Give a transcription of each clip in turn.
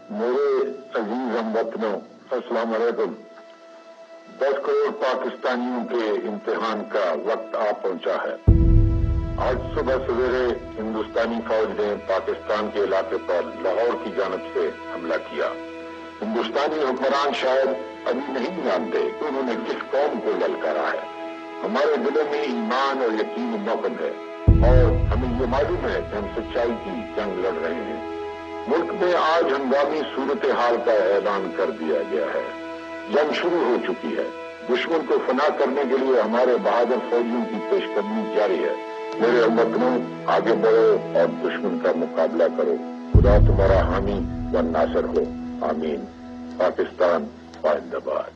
मेरे अजीज हमवतनों, अस्सलाम वालेकुम। 10 करोड़ पाकिस्तानियों के इम्तिहान का वक्त आ पहुंचा है। आज सुबह सवेरे हिंदुस्तानी फौज ने पाकिस्तान के इलाके पर लाहौर की जानब से हमला किया। हिंदुस्तानी हुक्मरान शायद अभी नहीं जानते कि उन्होंने किस कौम को ललकारा है। हमारे दिलों में ईमान और यकीन मौकद है और हमें ये मालूम है कि हम सच्चाई की जंग लड़ रहे हैं। मुल्क में आज हंगामी सूरत हाल का ऐलान कर दिया गया है। जंग शुरू हो चुकी है। दुश्मन को फना करने के लिए हमारे बहादुर फौजियों की पेशकदमी जारी है। मेरे हमवतनों, आगे बढ़ो और दुश्मन का मुकाबला करो। खुदा तुम्हारा हामी व नासर हो। आमीन। पाकिस्तान जिंदाबाद।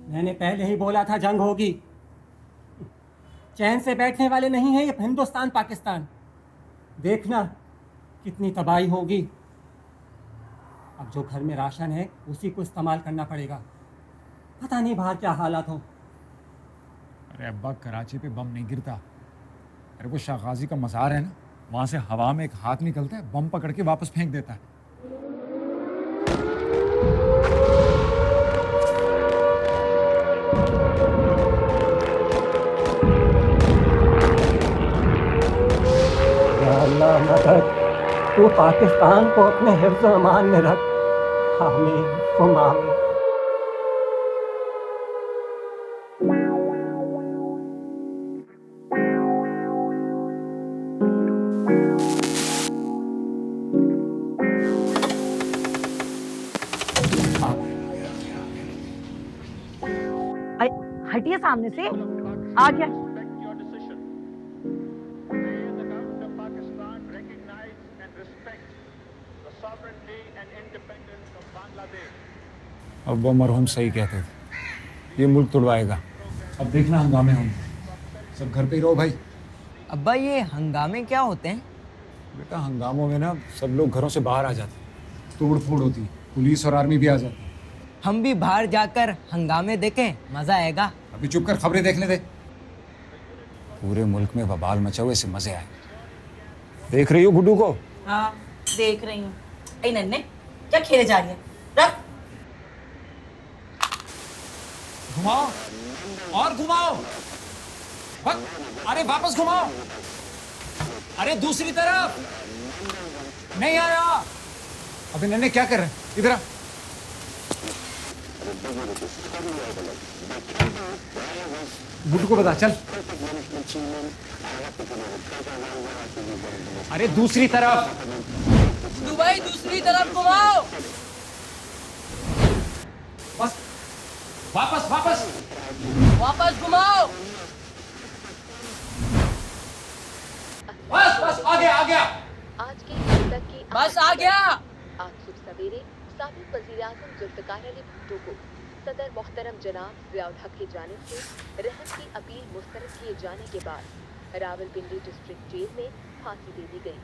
मैंने पहले ही बोला था जंग होगी। चैन से बैठने वाले नहीं है ये हिंदुस्तान पाकिस्तान। देखना कितनी तबाही होगी। अब जो घर में राशन है उसी को इस्तेमाल करना पड़ेगा। पता नहीं बाहर क्या हालात हो। अरे अब्बा, कराची पे बम नहीं गिरता। अरे वो शाह गाजी का मज़ार है ना, वहाँ से हवा में एक हाथ निकलता है, बम पकड़ के वापस फेंक देता है। या अल्लाह मदद, तू पाकिस्तान को अपने हिफ्ज़ अमान में रख। आमीन सुम आमीन। हटिए सामने से। आ गया। अब वो मरहूम सही कहते थे, ये मुल्क तुड़वाएगा। अब देखना हंगामे होंगे। सब घर पे ही रहो भाई। अब्बा, ये हंगामे क्या होते हैं? बेटा, हंगामों में ना सब लोग घरों से बाहर आ जाते हैं, तोड़ फोड़ होती है, पुलिस और आर्मी भी आ जाती है। हम भी बाहर जाकर हंगामे देखें, मजा आएगा। अभी चुप कर, खबरें देखने दे। पूरे मुल्क में बवाल मचा हुआ, इससे मजे आए। देख रही हो गुड्डू को? हाँ, देख रही हूँ। ऐ नन्हे, क्या खेले जा रही है? रख। घुमाओ और घुमाओ। अरे वापस घुमाओ। अरे दूसरी तरफ। नहीं आया। अबे नन्हे, क्या कर रहे हैं? इधर आ। गुड्डू को बता, चल। अरे दूसरी तरफ। दुबई दूसरी तरफ घुमाओ। बस, वापस वापस। वापस घुमाओ। बस बस, आ गया आ गया। आज की अब तक की बस आ गया। आज सुबह सवेरे साबिक वज़ीर-ए-आज़म ज़ुल्फ़िकार अली भुट्टो को सदर मोहतरम जनाब ज़िया उल हक की जानिब से रहम की अपील मुस्तरद किए जाने के बाद रावलपिंडी डिस्ट्रिक्ट जेल में फांसी दे दी गई।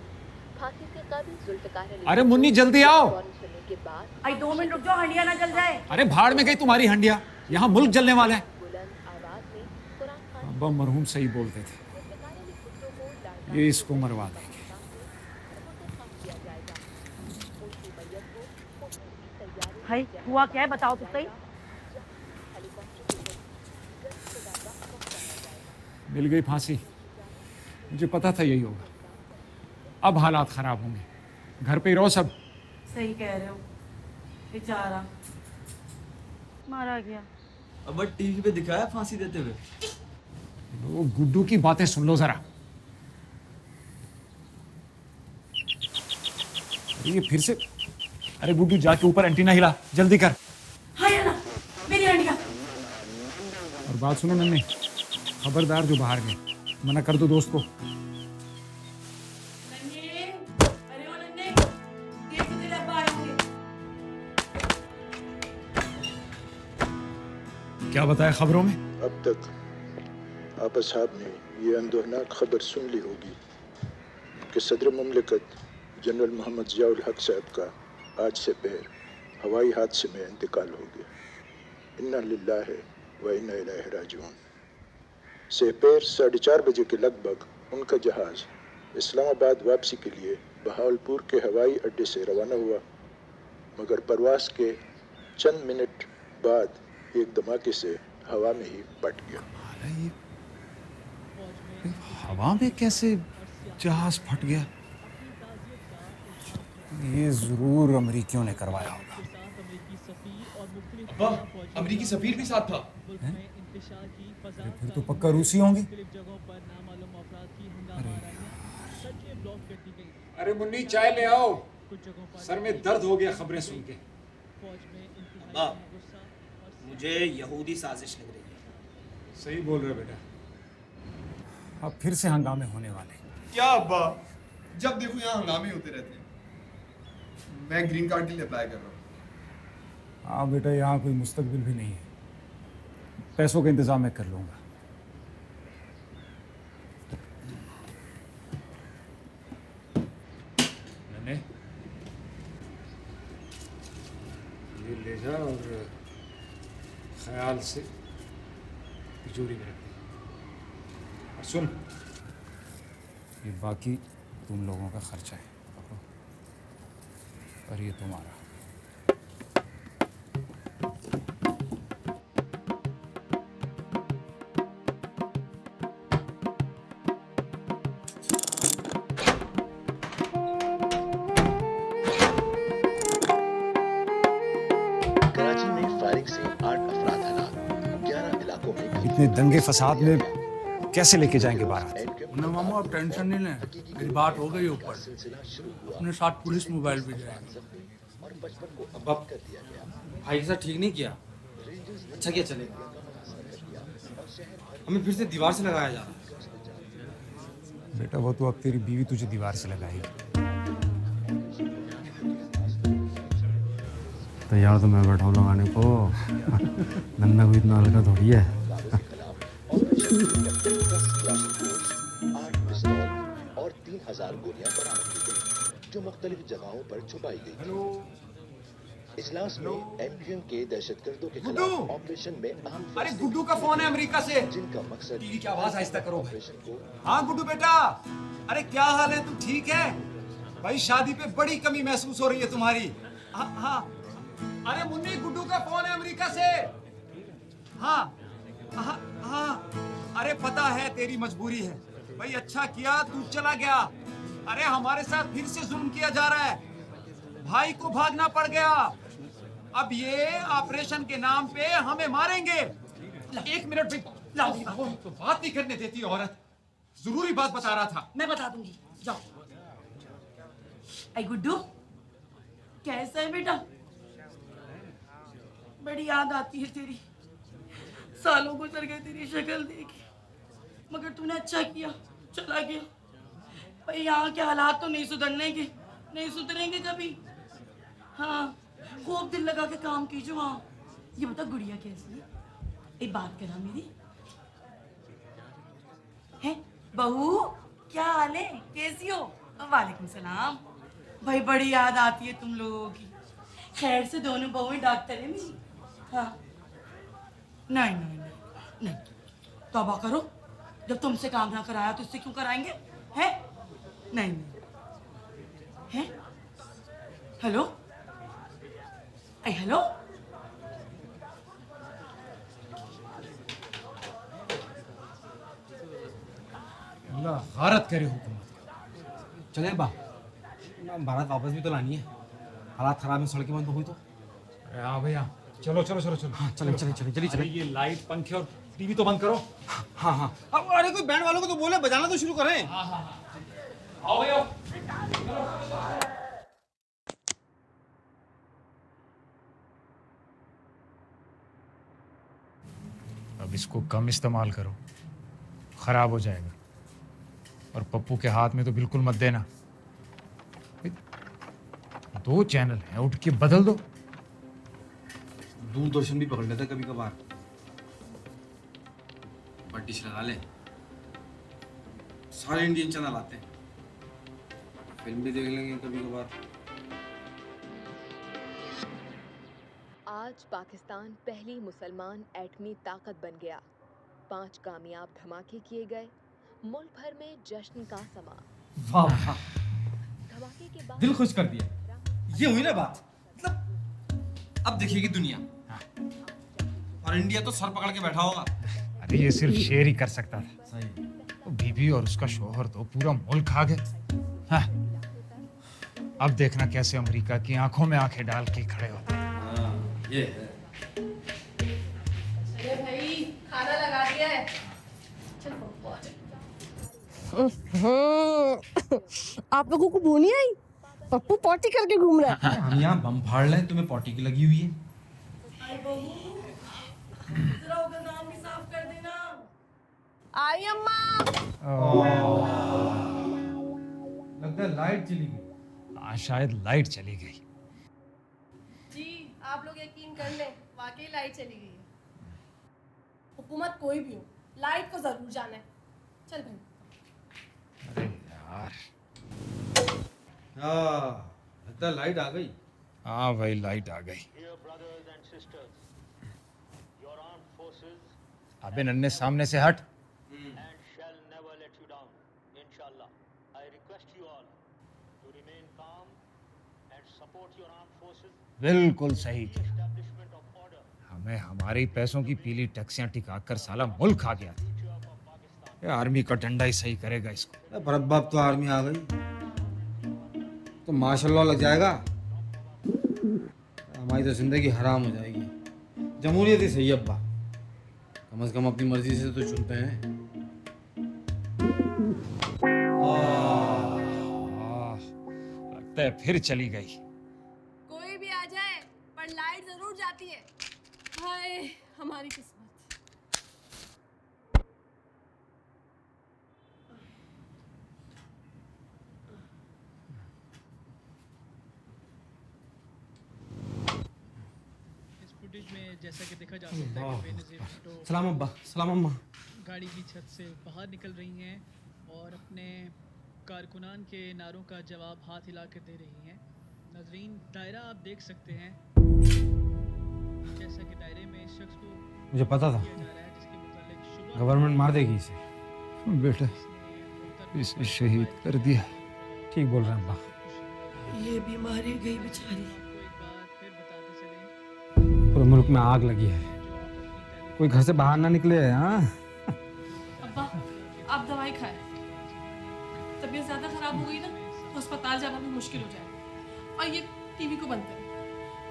फांसी से काबिल ज़ुल्फ़िकार अली। अरे मुन्नी, जल्दी आओ। सुनने के बाद आई 2 मिनट रुक जाओ, हंडिया ना जल जाए। अरे भाड़ में गई तुम्हारी हंडिया, यहाँ मुल्क जलने वाला है। बुलंद आवाज में कुरान खान अब्बा मरहूम सही बोलते थे, ज़ुल्फ़िकार अली भुट्टो को लाडला ये इसको मरवा देंगे। किया जाएगा। उनकी मैयत को पोषण की तैयारी भाई हुआ क्या है, बताओ तो सही। मिल गई फांसी। मुझे पता था यही होगा। अब हालात खराब होंगे। घर पे ही रहो सब। सही कह रहे हो। बेचारा मारा गया। अब टीवी पे दिखाया फांसी देते हुए। वो गुड्डू की बातें सुन लो जरा। ये फिर से। अरे गुड्डू, जाके ऊपर एंटीना हिला, जल्दी कर। हाँ या ना, मेरी हंडिया। और बात सुनो नन्हे, खबरदार जो बाहर गए, मना कर दो दोस्त को। नन्हे, अरे ओ नन्हे, देख तो तेरे अब्बा आएंगे। क्या बताया खबरों में? अब तक आप साहब ने ये अंदोहनाक खबर सुन ली होगी कि सदर मुमलिकत जनरल मोहम्मद ज़िया उल हक साहब का आज से पहर हवाई हादसे में इंतकाल हो गया। इन्ना लिल्लाहि व इन्ना इलैहि राजिऊन। सेहपेर 4:30 बजे के लगभग उनका जहाज़ इस्लामाबाद वापसी के लिए बहावलपुर के हवाई अड्डे से रवाना हुआ मगर परवास के चंद मिनट बाद एक धमाके से हवा में ही फट गया। हवा में कैसे जहाज फट गया? ये जरूर अमेरिकियों ने करवाया होगा। अब्बा, अमेरिकी सफीर भी साथ था। अरे फिर तो पक्का रूसी होंगे। अरे मुन्नी चाय ले आओ, सर में दर्द हो गया खबरें सुन के। अब्बा, मुझे यहूदी साजिश लग रही है। सही बोल रहे बेटा। अब फिर से हंगामे होने वाले। क्या अब्बा, जब देखो यहाँ हंगामे होते रहते हैं। मैं ग्रीन कार्ड के लिए अप्लाई कर रहा हूँ। हाँ बेटा, यहाँ कोई मुस्तकबिल भी नहीं है। पैसों का इंतजाम मैं कर लूँगा। मैंने ये ले जा और ख्याल से तिजोरी में रख दी। और सुन, ये बाकी तुम लोगों का खर्चा है, पकड़ो। और ये तुम्हारा। कराची में फायरिंग से 8 अफराद हलाक, 11 इलाकों में इतने दंगे फसाद में कैसे लेके जाएंगे बारात? मामू आप टेंशन नहीं लें, मेरी बात हो गई ऊपर। अपने साथ पुलिस मोबाइल भी जाएगा। अब्बा, भाई के साथ ठीक नहीं किया। अच्छा क्या चलेगा? हमें फिर से दीवार से लगाया जा रहा है। बेटा वो तो अब तेरी बीवी तुझे दीवार से लगाएगी। तैयार तो मैं बैठा हूँ लगाने को। नन्ना को इतना हल्का थोड़ी है। 8 पिस्तौल और 3000 गोलियां बरामद की गई, जो मुख्तलिफ जगहों पर छुपाई गई थी। इजलास में एमक्यूएम के दहशतगर्दों के खिलाफ ऑपरेशन में अहम अरे गुड्डू का फोन है अमेरिका से। जिनका मकसद टीवी की आवाज आहिस्ता करो भाई। ऑपरेशन को। हाँ गुड्डू बेटा, अरे क्या हाल है, तू ठीक है? भाई शादी पे बड़ी कमी महसूस हो रही है तुम्हारी। हाँ हाँ, अरे मुन्नी गुड्डू का फोन है अमेरिका से। हाँ हाँ हाँ, अरे पता है तेरी मजबूरी है भाई, अच्छा किया तू चला गया। अरे हमारे साथ फिर से जुल्म किया जा रहा है, भाई को भागना पड़ गया। अब ये ऑपरेशन के नाम पे हमें मारेंगे। एक मिनट भाई, तो बात नहीं करने देती औरत। जरूरी बात बता रहा था। मैं बता दूंगी, जाओ। आई गुड्डू, कैसा है बेटा? बड़ी याद आती है तेरी। सालों गुजर गए तेरी शक्ल देखी, मगर तूने अच्छा किया, चला गया। भाई यहाँ के हालात तो नहीं सुधरने के, नहीं सुधरेंगे कभी। हाँ, खूब दिल लगा के काम कीजिए वहाँ। ये बता गुड़िया कैसी है? एक बात करा मेरी है बहू, क्या हाल है, कैसी हो? वालेकुम सलाम। भाई बड़ी याद आती है तुम लोगों की। खैर से दोनों बहुएं डॉक्टर है मेरी। हाँ, नहीं नहीं नहीं नहीं, तौबा करो। जब तुमसे काम ना कराया तो इससे क्यों कराएंगे? हैं? नहीं नहीं। हैं? हेलो, आई हेलो। अल्लाह गारत करे हुकूमत। चले बा, भारत वापस भी तो लानी है। हालात खराब है, सड़कें बंद हो गई तो। हाँ भैया, चलो चलो चलो चलो। हाँ चलें चलें चलें, चलिए अरे चलें। ये लाइट, पंखे और टीवी तो बंद करो। हाँ हाँ, अब अरे कोई बैंड वालों को तो बोले बजाना तो शुरू करें। हाँ हाँ, आओ भैया। अब इसको कम इस्तेमाल करो, खराब हो जाएगा। और पप्पू के हाथ में तो बिल्कुल मत देना। 2 चैनल हैं, उठ के बदल दो। दूरदर्शन भी पकड़ लेता कभी कभार। डिश लगा ले, सारे इंडियन चैनल आते हैं। फिल्म भी देख लेंगे कभी कभार। आज पाकिस्तान पहली मुसलमान एटमी ताकत बन गया। 5 कामयाब धमाके किए गए, मुल्क भर में जश्न का समा। वाह वाह, धमाके के बाद दिल खुश कर दिया। ये हुई ना बात, मतलब अब दिखेगी दुनिया। और इंडिया तो सर पकड़ के बैठा होगा। अरे ये सिर्फ शेर ही कर सकता था। सही। तो बीबी और उसका शोहर तो पूरा मुल्क आ गए। हाँ। अब देखना कैसे अमेरिका की आंखों में आंखें डाल के खड़े होते हैं। ये है। अरे भाई खाना लगा दिया है। चल आप लोगों को बू नहीं आई? पप्पू पॉटी करके घूम रहा है। हम यहाँ बम फाड़ लें, तुम्हें पॉटी की लगी हुई है। अरे बहू जरा उधर नाम भी साफ कर देना। आई अम्मा। लगता है लाइट चली गई। हाँ शायद लाइट चली गई। जी आप लोग यकीन कर लें, वाकई लाइट चली गई है। हुकूमत कोई भी हो, लाइट को जरूर जाना है। चल भाई। अरे यार। हाँ लगता है लाइट आ गई। हाँ भाई लाइट आ गई। अबे नन्हे सामने से हट। बिल्कुल सही। हमें हमारे पैसों की पीली टैक्सियां टिकाकर साला मुल्क आ गया। ये आर्मी का डंडा ही सही करेगा इसको। भरत बाप तो आर्मी आ गई तो माशाल्लाह लग जाएगा। हमारी तो जिंदगी हराम हो जाएगी। जमहूरियत ही सही अब्बा, कम से कम अपनी मर्जी से तो चुनते हैं। लगता है फिर चली गई। कोई भी आ जाए पर लाइट जरूर जाती है। हाय हमारी किस्मत। में जैसा कि देखा जा सकता है कि बेनज़ीर भुट्टो सलाम अब्बा। सलाम अम्मा। गाड़ी की छत से बाहर निकल रही हैं और अपने कारकुनान के नारों का जवाब हाथ हिला कर दे रही हैं। नाज़रीन दायरा आप देख सकते हैं, जैसा कि दायरे में इस शख्स को मुझे पता था गवर्नमेंट मार देगी इसे। बेटा इसे शहीद कर दिया। ठीक बोल रहे हैं अब्बा। ये बीमारी गई बेचारी। पूरे मुल्क में आग लगी है, कोई घर से बाहर ना निकले। हाँ अब्बा आप दवाई खाएं। तबीयत ज्यादा खराब हो गई ना तो अस्पताल जाना भी मुश्किल हो जाएगा। और ये टीवी को बंद करें,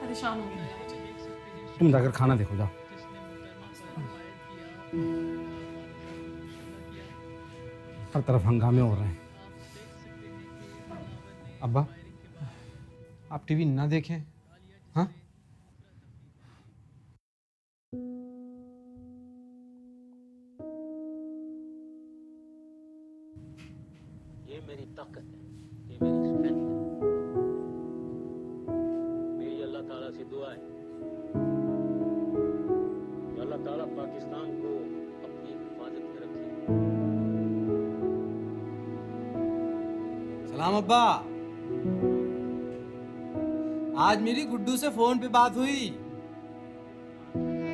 परेशान हो गए। तुम जाकर खाना देखो जाओ। हर तरफ हंगामे हो रहे हैं। अब्बा आप टीवी ना देखें। हाँ ये मेरी ताकत है, ये मेरी स्ट्रेंथ है। मेरी अल्लाह ताला से दुआ है कि अल्लाह ताला पाकिस्तान को अपनी हिफाजत में रखे। सलाम अब्बा। आज मेरी गुड्डू से फोन पे बात हुई,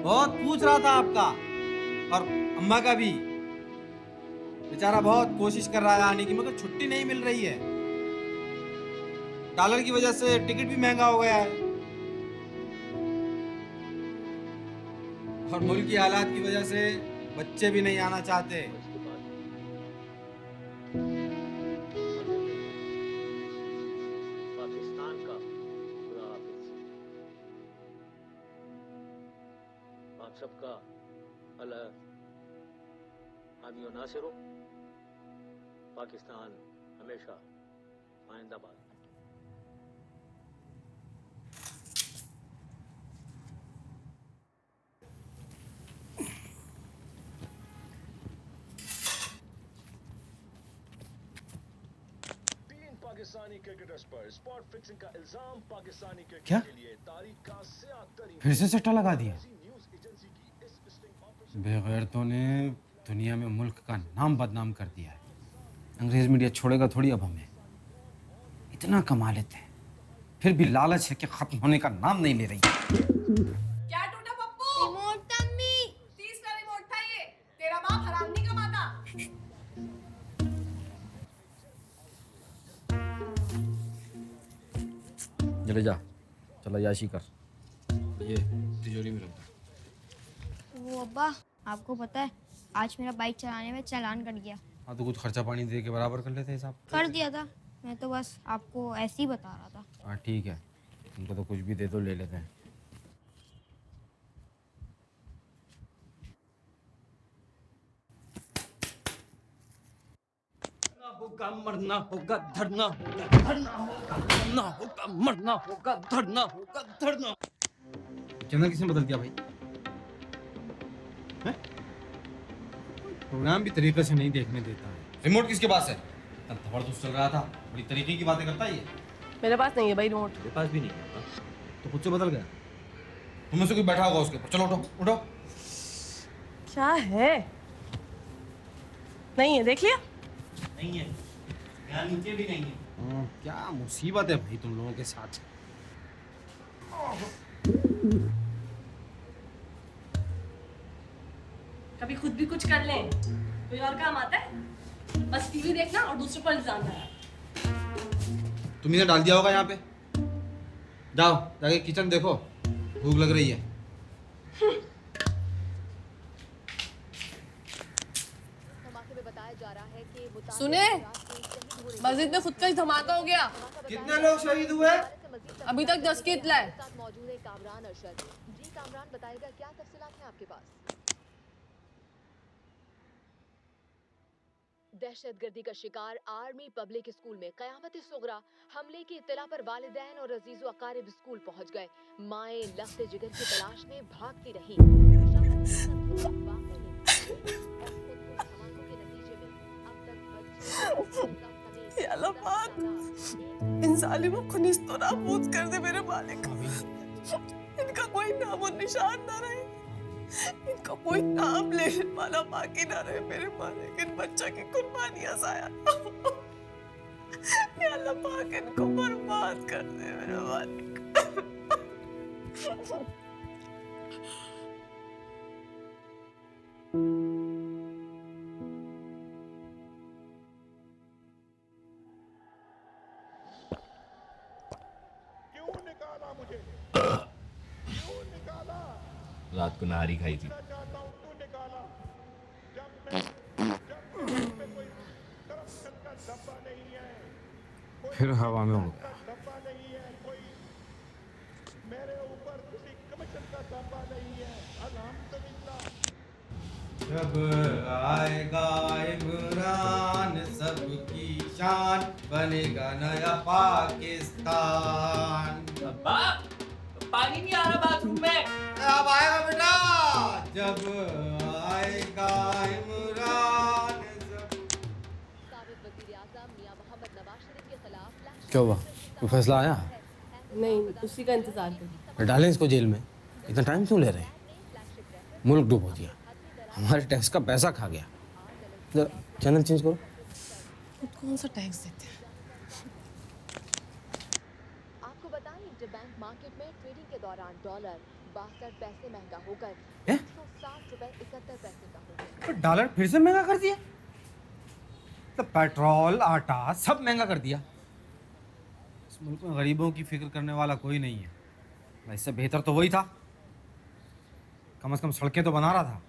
बहुत पूछ रहा था आपका और अम्मा का भी। बेचारा बहुत कोशिश कर रहा है आने की, मगर छुट्टी नहीं मिल रही है। डॉलर की वजह से टिकट भी महंगा हो गया है और मुल्क की हालात की वजह से बच्चे भी नहीं आना चाहते। पाकिस्तान का खुदा हाफिज। आप सबका अल्लाह हामी और नासिर हो। पाकिस्तान हमेशा आइंदाबाद। पाकिस्तानी क्रिकेटर्स पर स्पॉट फिक्सिंग का इल्जाम। पाकिस्तानी क्रिकेट क्या? के लिए तारीख का सियाह फिर से सट्टा लगा दिया। बेगैरतों ने दुनिया में मुल्क का नाम बदनाम कर दिया है। अंग्रेज मीडिया छोड़ेगा थोड़ी अब हमें। इतना कमा लेते हैं फिर भी लालच है कि खत्म होने का नाम नहीं ले रही। क्या टूटा पप्पू? रिमोट तम्मी। 30 का रिमोट था ये। तेरा बाप हराम नहीं कमाता। चले जा, चला याशी कर। ये तिजोरी में रखा। वो अब्बा, आपको पता है आज मेरा बाइक चलाने में चालान कट गया। हाँ तो कुछ खर्चा पानी दे के बराबर कर लेते हिसाब। कर दिया था, मैं तो बस आपको ऐसे ही बता रहा था। हाँ ठीक है, तुमको तो कुछ भी दे तो ले लेते हैं। होगा मरना होगा धरना होगा धरना होगा मरना होगा मरना होगा धरना होगा धरना। चैनल किसने बदल दिया भाई? प्रोग्राम भी तरीके से नहीं देखने देता है। रिमोट किसके पास है? जबरदस्त चल रहा था, बड़ी तरीके की बातें करता है ये। मेरे पास नहीं है भाई रिमोट। मेरे पास भी नहीं है। तो खुद से बदल गया। तुम से कोई बैठा होगा उसके ऊपर। चलो उठो उठो। क्या है? नहीं है, देख लिया? नहीं है, यहाँ नीचे भी नहीं है। क्या मुसीबत है भाई तुम लोगों के साथ। कभी खुद भी कुछ कर लें, कोई और काम आता है? बस टीवी देखना और दूसरों पर इल्जाम लगाना। तुम्ही ने डाल दिया होगा यहाँ पे। जाओ जाके किचन देखो, भूख लग रही है। सुने, मस्जिद में खुद का ही धमाका हो गया। कितने लोग शहीद हुए? अभी तक 10 की इत्तला है। मौजूद है कामरान अरशद। जी कामरान, बताएगा क्या तफसीलात हैं आपके पास? दहशतगर्दी का शिकार आर्मी पब्लिक स्कूल में कयामत सुगरा हमले की इत्तला पर वालिदैन और अजीजो अकारिब स्कूल पहुंच गए। माएं लफ्ज़े जिगर की तलाश में भागती रहीं। या अल्लाह पाक, इन जालिमों को निस्तो नाबूद कर दे मेरे मालिक। इनका कोई नाम और निशान ना रहे, इनका कोई नाम लेने वाला बाकी ना रहे मेरे मालिक। इन बच्चा की कुर्बानियां जाया। या अल्लाह पाक, इनको बर्बाद कर दे मेरे मालिक। रात को नारी खाई थी। फिर हवा में उड़ गया। जब आएगा इमरान सबकी शान, बनेगा नया पाकिस्तान। पानी नहीं आ रहा बाथरूम में। अब आएगा बेटा, जब आएगा इमरान। क्या हुआ, कोई फैसला आया? नहीं, उसी का इंतजार कर। डालें इसको जेल में। इतना टाइम क्यों ले रहे हैं? मुल्क डूबो दिया, हमारे टैक्स का पैसा खा गया। चैनल चेंज करो। कौन सा टैक्स देते हैं? आपको बताएं, इंटरबैंक मार्केट में ट्रेडिंग के दौरान डॉलर 62 पैसे महंगा होकर 160 रुपए 71 पैसे का हो गया। तो डॉलर फिर से महंगा कर दिया? तो पेट्रोल आटा सब महंगा कर दिया। इस मुल्क में गरीबों की फिक्र करने वाला कोई नहीं है। इससे बेहतर तो वही था, कम से कम सड़कें तो बना रहा था।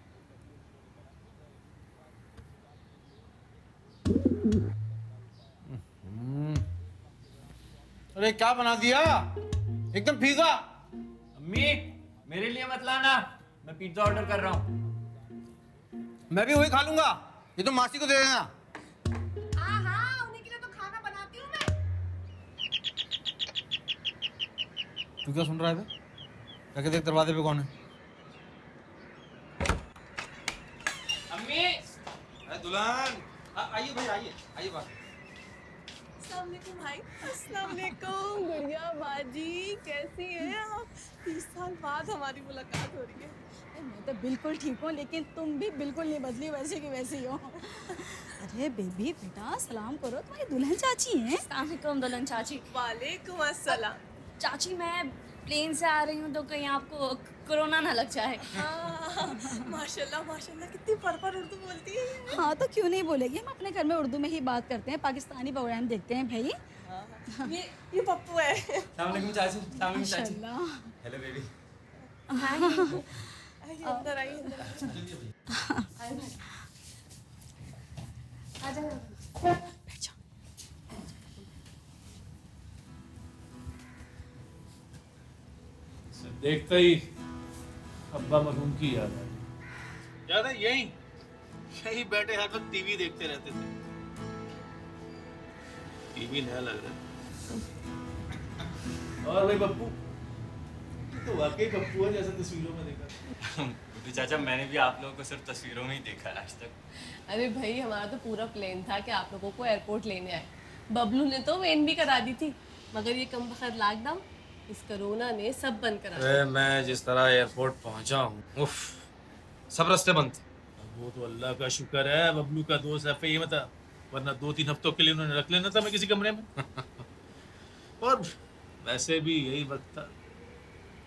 अरे क्या बना दिया, एकदम फीका। अम्मी, मेरे लिए मत लाना, मैं पिज्जा ऑर्डर कर रहा हूँ। मैं भी वही खा लूंगा, ये तो मासी को दे देना। हाँ, उन्हीं के लिए तो खाना बनाती हूँ मैं। तू क्या सुन रहा है बे? जाके देख दरवाजे पे कौन है। अम्मी, अरे दुल्हन, आइए भाई, आइए आइए बात। अस्सलाम वालेकुम भाई। अस्सलाम वालेकुम गुड़िया बाजी, कैसी हैं आप? 30 साल बाद हमारी मुलाकात हो रही है। मैं तो बिल्कुल ठीक हूँ, लेकिन तुम भी बिल्कुल नहीं बदली, वैसे की वैसी हो। अरे बेबी बेटा सलाम करो, तुम्हारी दुल्हन चाची हैं। अस्सलाम वालेकुम दुल्हन चाची। वालेकुम अस्सलाम। चाची मैं प्लेन से आ रही हूँ तो कहीं आपको कोरोना ना लग जाए। माशाल्लाह माशाल्लाह, कितनी पर उर्दू बोलती है। हाँ तो क्यों नहीं बोलेगी, हम अपने घर में उर्दू में ही बात करते हैं, पाकिस्तानी प्रोग्राम देखते हैं भाई। ये पप्पू है। अस्सलाम वालेकुम चाची। अस्सलाम वालेकुम चाची। माशाल्लाह। Hello baby. अंदर आइए, अंदर आइए। आ जाओ। देखते ही अब्बा मरहूम की याद आई। याद है यही बैठे हर वक्त टीवी देखते रहते थे। टीवी नया लग रहा है। और भाई पप्पू तो वाकई पप्पू है जैसा तस्वीरों में देखा। गुड्डू चाचा मैंने भी आप लोगों को सिर्फ तस्वीरों में ही देखा है आज तक। अरे भाई हमारा तो पूरा प्लान था कि आप लोगों को एयरपोर्ट लेने आए। बबलू ने तो वेन भी करा दी थी, मगर ये कम वक्त लॉकडाउन, इस कोरोना ने सब बंद करा दिया। मैं जिस तरह एयरपोर्ट पहुंचा हूँ, उफ, सब रास्ते बंद थे। वो तो अल्लाह का शुक्र है बबलू का दोस्त है ये था, वरना 2-3 हफ्तों के लिए उन्होंने रख लेना था मैं किसी कमरे में। और वैसे भी यही वक्त था,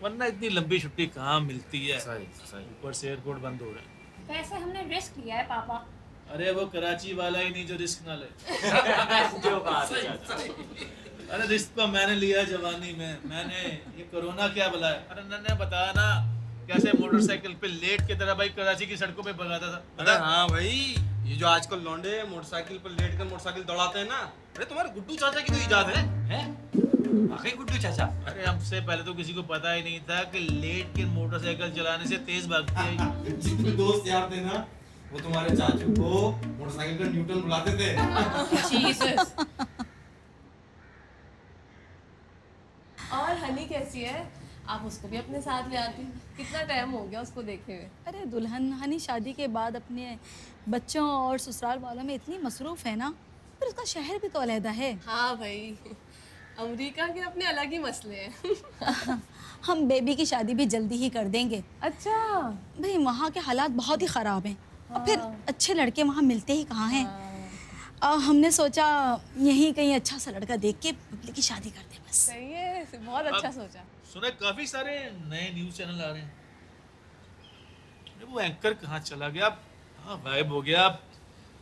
वरना इतनी लंबी छुट्टी कहाँ मिलती है। ऊपर से एयरपोर्ट बंद हो रहा है। वैसे हमने रिस्क लिया है पापा। अरे वो कराची वाला ही नहीं जो रिस्क ना ले। जो बात है। अरे रिस्क तो मैंने लिया जवानी में। मैंने ये कोरोना क्या बुलाया। अरे नन्हे बताया ना कैसे मोटरसाइकिल पे लेट के तरह भाई कराची की सड़कों पे भगाता था। अरे हाँ भाई, ये जो आजकल लौंडे मोटरसाइकिल पर लेट कर मोटरसाइकिल दौड़ाते हैं ना, अरे तुम्हारे गुड्डू चाचा की तो इजाद है? वाकई गुड्डू चाचा? अरे हमसे पहले तो किसी को पता ही नहीं था कि लेट के मोटरसाइकिल चलाने से तेज भागती है। जितने दोस्त यार थे ना, वो तुम्हारे चाचू को मोटरसाइकिल का न्यूटन बुलाते थे। जीसस। और हनी कैसी है? आप उसको भी अपने साथ ले आती। कितना टाइम हो गया उसको देखे हुए। अरे दुल्हन हनी शादी के बाद अपने बच्चों और ससुराल वालों में इतनी मसरूफ़ है ना, फिर उसका शहर भी तो अलहदा है। हाँ भाई, अमेरिका के अपने अलग ही मसले हैं। हम बेबी की शादी भी जल्दी ही कर देंगे। अच्छा भाई वहाँ के हालात बहुत ही ख़राब हैं, और फिर अच्छे लड़के वहाँ मिलते ही कहाँ हैं। हमने सोचा यहीं कहीं अच्छा सा लड़का देख के बबली की शादी कर दे बस। सही है, बहुत अच्छा सोचा। सुने काफी सारे नए न्यूज़ चैनल आ रहे हैं। अरे वो एंकर कहाँ चला गया? हाँ गायब हो गया।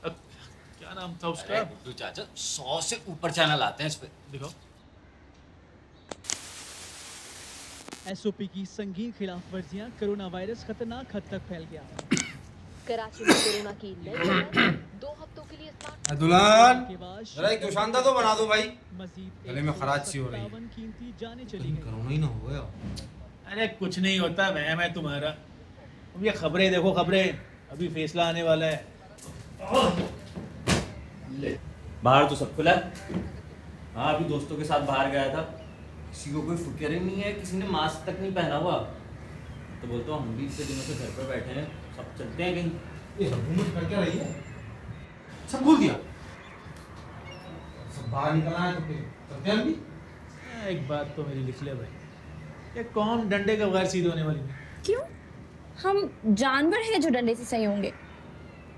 क्या नाम था उसका? गुड्डू चाचा 100 से ऊपर चैनल आते हैं इस पे। दिखाओ। एसओपी की संगीन खिलाफ वर्जियां, कोरोना वायरस खतरनाक हद तक फैल गया। कराची में कोरोना की नई लहर, 2 हफ्तों के लिए दुल्हन, जरा एक दुशांता तो बना दो भाई, गले में खराश सी हो रही है। कोरोना ही ना हो गया। अरे कुछ नहीं होता, वहम है तुम्हारा। अब ये खबरें देखो, खबरें अभी फैसला आने वाला है। बाहर तो सब खुला है। हाँ अभी दोस्तों के साथ बाहर गया था, किसी को कोई फिक्र ही नहीं है, किसी ने मास्क तक नहीं पहना हुआ। तो बोलता हूँ हम भी इतने दिनों से घर पर बैठे हैं, सब चलते हैं कहीं। ये हुकूमत कर क्या रही है? सब भूल दिया, सब बाहर निकला है तो फिर चलते हैं भी। एक बात तो मेरी लिख ले भाई, ये कौन डंडे के बगैर सीधे होने वाली है? क्यों? हम जानवर हैं जो डंडे से सही होंगे?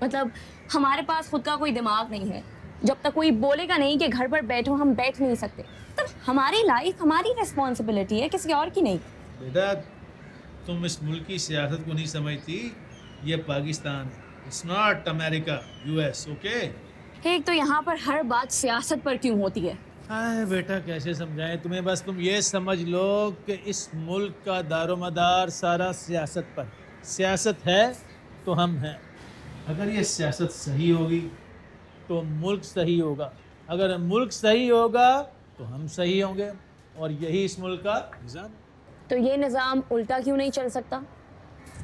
मतलब हमारे पास खुद का कोई दिमाग नहीं है। जब तक कोई बोलेगा नहीं कि घर पर बैठो, हम बैठ नहीं सकते। तब हमारी लाइफ हमारी रिस्पॉन्सिबिलिटी है, किसी और की नहीं। बेटा तुम इस मुल्क की सियासत को नहीं समझती, ये पाकिस्तान है, it's not America, US, okay? एक तो यहाँ पर हर बात सियासत पर क्यों होती है? हाँ बेटा कैसे समझाएं तुम्हें, बस तुम ये समझ लो कि इस मुल्क का दारोमदार सारा सियासत पर। सियासत है तो हम हैं। अगर ये सियासत सही होगी तो मुल्क सही होगा, अगर मुल्क सही होगा तो हम सही होंगे, और यही इस मुल्क का निज़ाम। तो ये निज़ाम उल्टा क्यों नहीं चल सकता?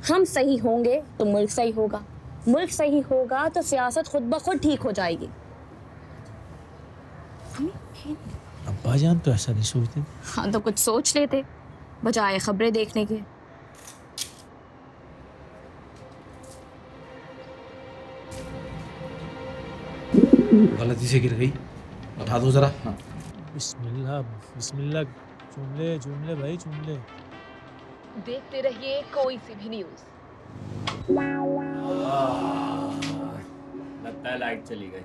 हम सही होंगे तो मुल्क सही होगा, मुल्क सही होगा तो सियासत खुद ब खुद ठीक हो जाएगी। अब्बा जान तो ऐसा नहीं सोचते। हाँ तो कुछ सोच लेते बजाय खबरें देखने के। गलती से गिर गई, उठा दो जरा। बिस्मिल्लाह बिस्मिल्लाह, चूम ले भाई, चूम ले। देखते रहिए कोई सी भी न्यूज़। लगता है लाइट चली गई।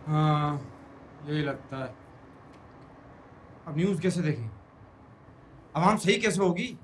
हाँ यही लगता है। अब न्यूज़ कैसे देखें? आवाम सही कैसे होगी?